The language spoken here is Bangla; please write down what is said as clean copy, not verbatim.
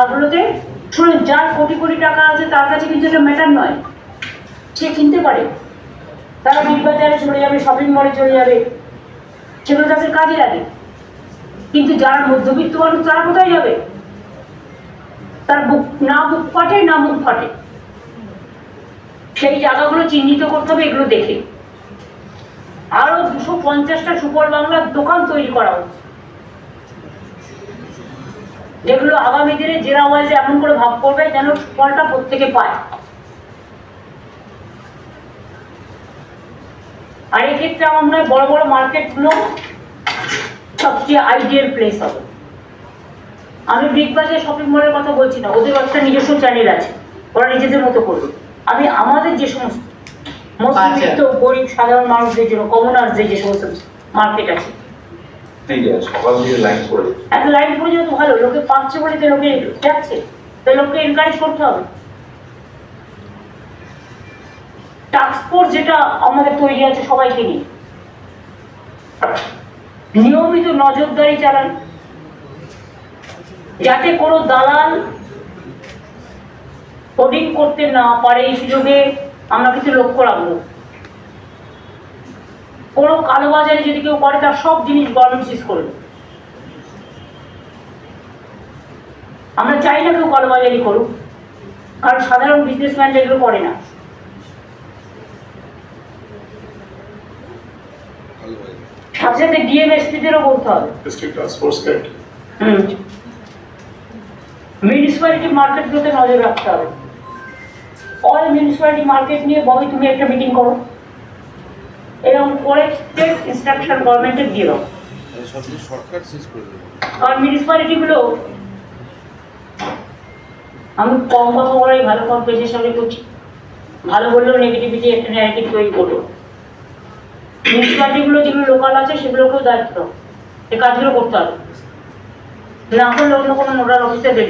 গুলোতে শুনুন, যার কোটি কোটি টাকা আছে তার কাছে কিন্তু এটা ম্যাটার নয়, সে কিনতে পারে। তারা বিগ বাজারে চলে যাবে, শপিং মলে চলে যাবে, সেগুলো তাদের কাজে লাগে। কিন্তু যারা মধ্যবিত্ত মানুষ তারা কোথায় যাবে? তার বুক ফাটে না মুখ ফাটে। সেই জায়গাগুলো চিহ্নিত করতে হবে এগুলো দেখে। আরো 250টা সুফল বাংলার দোকান তৈরি করা হচ্ছে, যেগুলো আগামী দিনে জেলা ওয়াইজে এমন করে ভাব করবে যেন ফলটা প্রত্যেকে পায়। আর এক্ষেত্রে আমার মনে হয় বড় বড় মার্কেটগুলো সবচেয়ে আইডিয়াল প্লেস হবে। আমি বিগ বাজার শপিং মলের কথা বলছি না, ওদের একটা নিজস্ব চ্যানেল আছে, ওরা নিজেদের মতো করবে। আমি আমাদের যে সমস্ত মধ্যবিত্ত গরিব সাধারণ মানুষদের জন্য, কমনার্সদের যে সমস্ত মার্কেট আছে, একটা লাইন পড়ে যেত ভালো, লোকে পাচ্ছে বলে তো লোকে যাচ্ছে, তাই লোককে এনকারেজ করতে হবে। টাস্ক ফোর্স যেটা আমাদের তৈরি আছে সবাইকে নিয়ে নিয়মিত নজরদারি চালান, যাতে কোনো দালাল হোর্ডিং করতে না পারে। এই সুযোগে আমরা কিছু লক্ষ্য রাখবো, কোনো কালোবাজারি যদি কেউ করে তার সব জিনিস গভর্নমেন্ট সিজ করবে। আমরা চাই না কেউ কালোবাজারি করুক, কারণ সাধারণ বিজনেসম্যান এগুলো করে না। সাথে সাথে ডিএমএসপিদেরও বলতে হবে, মিউনিসিপ্যালিটি মার্কেটগুলোতে নজর রাখতে হবে। অল মিউনিসিপ্যালিটি মার্কেট নিয়ে ববি তুমি একটা মিটিং করো, এরকম করে ইনস্ট্রাকশন গভর্নমেন্টের দিয়ে দাও। কারণ মিউনিসিপ্যালিটিগুলো, আমি কম কথা বলাই ভালো, কম পেজের সঙ্গে করছি, ভালো বললেও নেগেটিভিটি একটা ন্যারেটিভ তৈরি করবো। মিউনিসিপ্যালিটিগুলো যেগুলো লোকাল আছে সেগুলোকেও দায়িত্ব, এই কাজগুলো করতে হবে, না করলে অন্য কোনো নোডাল অফিসে